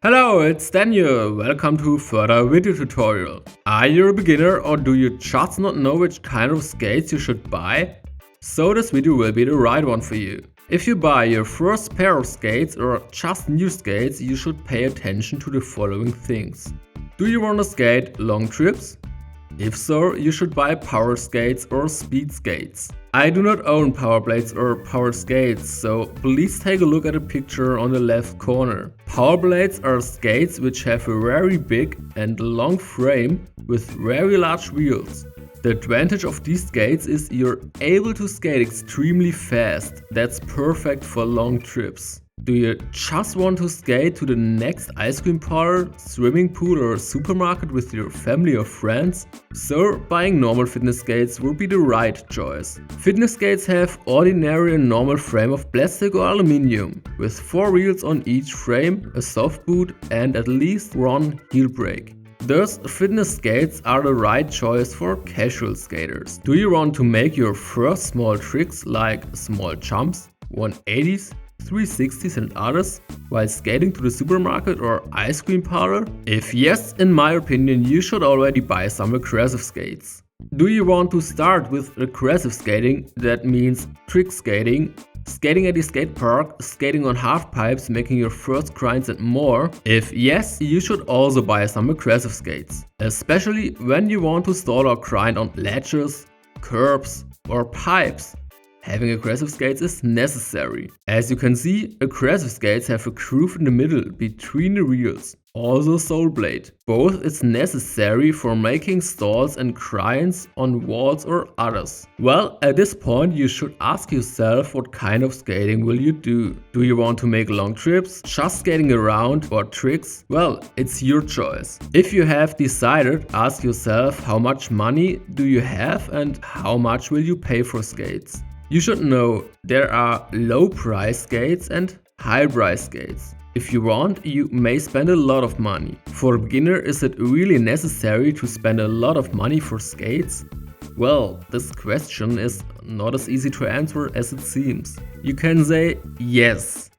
Hello, it's Daniel. Welcome to further video tutorial. Are you a beginner or do you just not know which kind of skates you should buy? So this video will be the right one for you. If you buy your first pair of skates or just new skates, you should pay attention to the following things. Do you want to skate long trips? If so, you should buy power skates or speed skates. I do not own power blades or power skates, so please take a look at the picture on the left corner. Power blades are skates which have a very big and long frame with very large wheels. The advantage of these skates is you're able to skate extremely fast. That's perfect for long trips. Do you just want to skate to the next ice cream parlor, swimming pool or supermarket with your family or friends? So buying normal fitness skates would be the right choice. Fitness skates have ordinary and normal frame of plastic or aluminium, with 4 wheels on each frame, a soft boot and at least one heel brake. Thus, fitness skates are the right choice for casual skaters. Do you want to make your first small tricks like small jumps, 180s, 360s and others while skating to the supermarket or ice cream parlor? If yes, in my opinion, you should already buy some aggressive skates. Do you want to start with aggressive skating? That means trick skating, skating at the skate park, skating on half pipes, making your first grinds and more? If yes, you should also buy some aggressive skates, especially when you want to stall or grind on ledges, curbs or pipes. Having aggressive skates is necessary. As you can see, aggressive skates have a groove in the middle between the wheels, also sole blade. Both is necessary for making stalls and grinds on walls or others. Well, at this point you should ask yourself what kind of skating will you do. Do you want to make long trips, just skating around or tricks? Well, it's your choice. If you have decided, ask yourself how much money do you have and how much will you pay for skates. You should know there are low price skates and high price skates. If you want, you may spend a lot of money. For a beginner, is it really necessary to spend a lot of money for skates? Well, this question is not as easy to answer as it seems. You can say yes.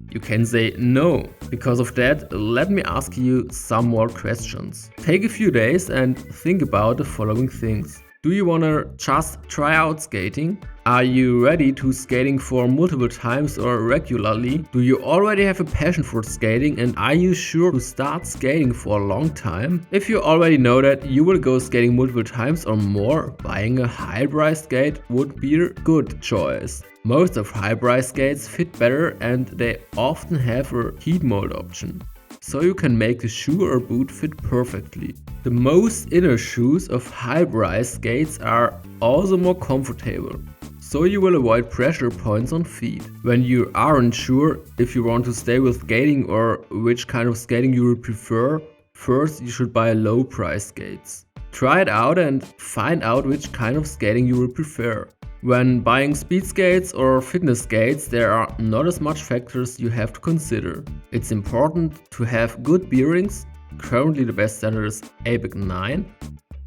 You can say no. Because of that, let me ask you some more questions. Take a few days and think about the following things. Do you want to just try out skating? Are you ready to skating for multiple times or regularly? Do you already have a passion for skating and are you sure to start skating for a long time? If you already know that you will go skating multiple times or more, buying a high-price skate would be a good choice. Most of high-price skates fit better and they often have a heat mold option, so you can make the shoe or boot fit perfectly. The most inner shoes of high-price skates are also more comfortable, so you will avoid pressure points on feet. When you aren't sure if you want to stay with skating or which kind of skating you would prefer, first you should buy low-price skates. Try it out and find out which kind of skating you will prefer. When buying speed skates or fitness skates, there are not as much factors you have to consider. It's important to have good bearings. Currently the best standard is ABEC 9,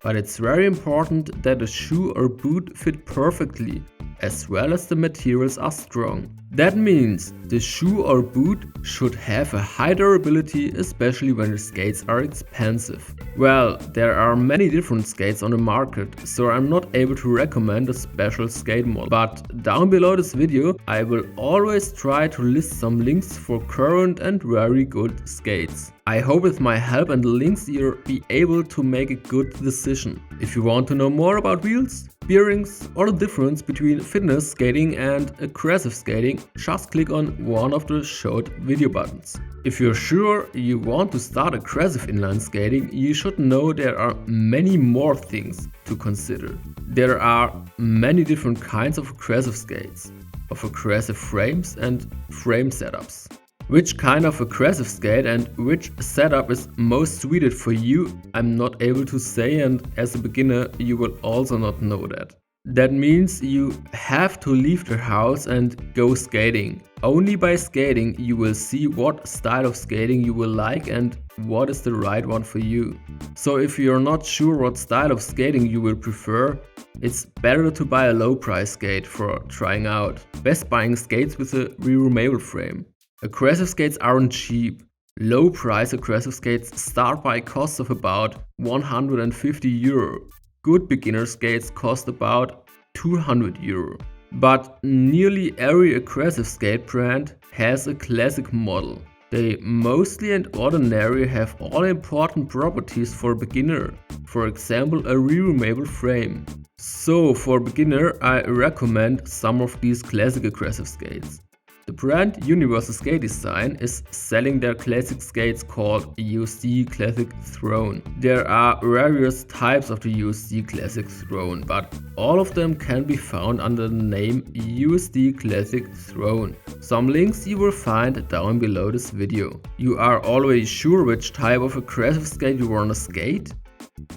but it's very important that the shoe or boot fit perfectly, as well as the materials are strong. That means the shoe or boot should have a high durability, especially when the skates are expensive. Well, there are many different skates on the market, so I'm not able to recommend a special skate model. But down below this video, I will always try to list some links for current and very good skates. I hope with my help and links you'll be able to make a good decision. If you want to know more about wheels, bearings or the difference between fitness skating and aggressive skating, just click on one of the showed video buttons. If you're sure you want to start aggressive inline skating, you should know there are many more things to consider. There are many different kinds of aggressive skates, of aggressive frames and frame setups. Which kind of aggressive skate and which setup is most suited for you, I'm not able to say, and as a beginner you will also not know that. That means you have to leave the house and go skating. Only by skating you will see what style of skating you will like and what is the right one for you. So if you're not sure what style of skating you will prefer, it's better to buy a low price skate for trying out. Best buying skates with a removable frame. Aggressive skates aren't cheap. Low price aggressive skates start by costs of about 150 euro. Good beginner skates cost about 200 euro. But nearly every aggressive skate brand has a classic model. They mostly and ordinarily have all important properties for beginner, for example a removable frame. So for beginner I recommend some of these classic aggressive skates. The brand Universal Skate Design is selling their classic skates called USD Classic Throne. There are various types of the USD Classic Throne, but all of them can be found under the name USD Classic Throne. Some links you will find down below this video. You are already sure which type of aggressive skate you wanna skate?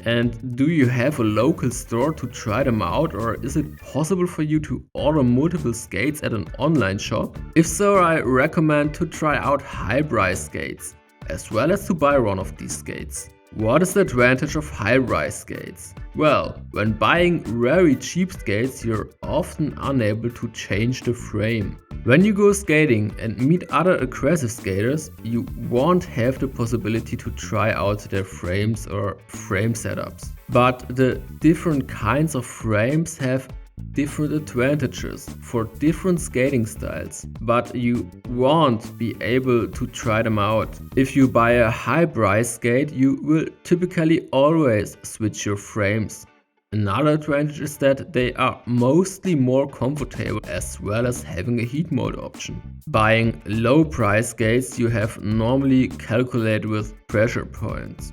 And do you have a local store to try them out, or is it possible for you to order multiple skates at an online shop? If so, I recommend to try out high price skates, as well as to buy one of these skates. What is the advantage of high price skates? Well, when buying very cheap skates you're often unable to change the frame. When you go skating and meet other aggressive skaters, you won't have the possibility to try out their frames or frame setups. But the different kinds of frames have different advantages for different skating styles, but you won't be able to try them out. If you buy a high price skate, you will typically always switch your frames. Another advantage is that they are mostly more comfortable, as well as having a heat mode option. Buying low price skates you have normally calculated with pressure points.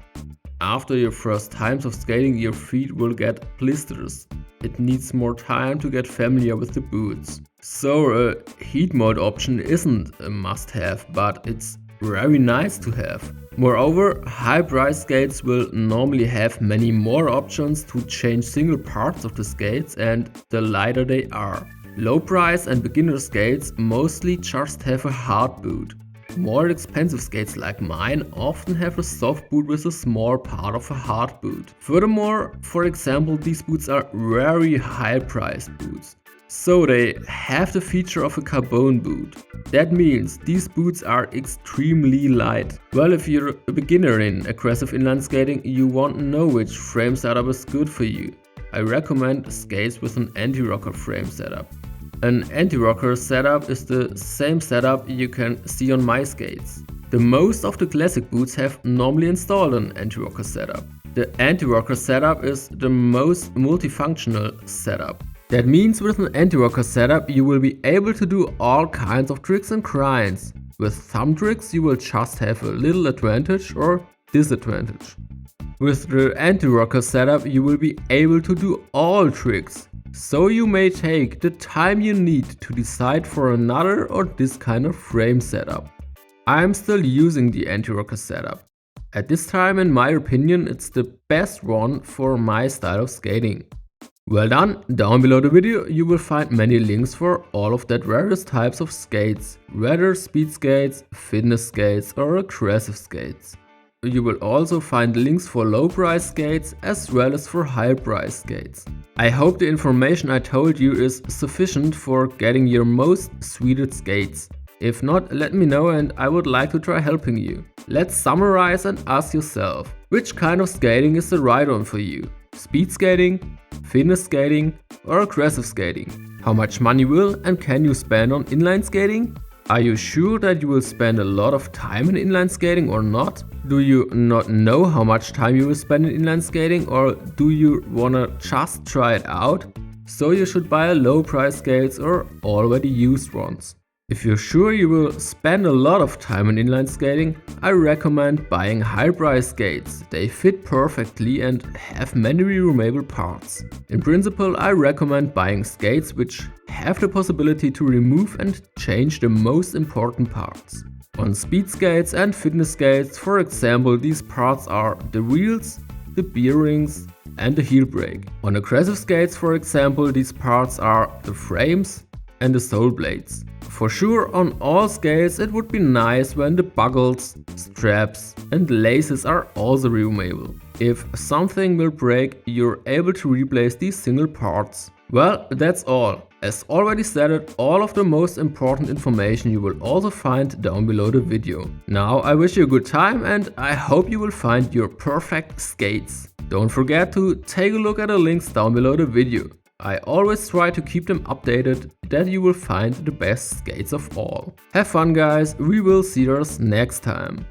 After your first times of skating your feet will get blisters. It needs more time to get familiar with the boots. So a heat mode option isn't a must-have, but it's very nice to have. Moreover, high price skates will normally have many more options to change single parts of the skates, and the lighter they are. Low price and beginner skates mostly just have a hard boot. More expensive skates like mine often have a soft boot with a small part of a hard boot. Furthermore, for example, these boots are very high priced boots. So they have the feature of a carbon boot. That means these boots are extremely light. Well, if you're a beginner in aggressive inline skating, you won't know which frame setup is good for you. I recommend skates with an anti-rocker frame setup. An anti-rocker setup is the same setup you can see on my skates. The most of the classic boots have normally installed an anti-rocker setup. The anti-rocker setup is the most multifunctional setup. That means with an anti-rocker setup you will be able to do all kinds of tricks and grinds. With some tricks you will just have a little advantage or disadvantage. With the anti-rocker setup you will be able to do all tricks. So you may take the time you need to decide for another or this kind of frame setup. I am still using the anti-rocker setup. At this time, in my opinion, it's the best one for my style of skating. Well done! Down below the video you will find many links for all of that various types of skates, whether speed skates, fitness skates or aggressive skates. You will also find links for low price skates as well as for high price skates. I hope the information I told you is sufficient for getting your most suited skates. If not, let me know and I would like to try helping you. Let's summarize and ask yourself, which kind of skating is the right one for you? Speed skating, fitness skating or aggressive skating? How much money will and can you spend on inline skating? Are you sure that you will spend a lot of time in inline skating or not? Do you not know how much time you will spend in inline skating, or do you wanna just try it out? So you should buy low price skates or already used ones. If you're sure you will spend a lot of time in inline skating, I recommend buying high price skates. They fit perfectly and have many removable parts. In principle, I recommend buying skates which have the possibility to remove and change the most important parts. On speed skates and fitness skates, for example, these parts are the wheels, the bearings and the heel brake. On aggressive skates, for example, these parts are the frames and the sole blades. For sure, on all skates it would be nice when the buckles, straps and laces are also removable. If something will break, you're able to replace these single parts. Well, that's all. As already stated, all of the most important information you will also find down below the video. Now I wish you a good time and I hope you will find your perfect skates. Don't forget to take a look at the links down below the video. I always try to keep them updated that you will find the best skates of all. Have fun guys, we will see us next time.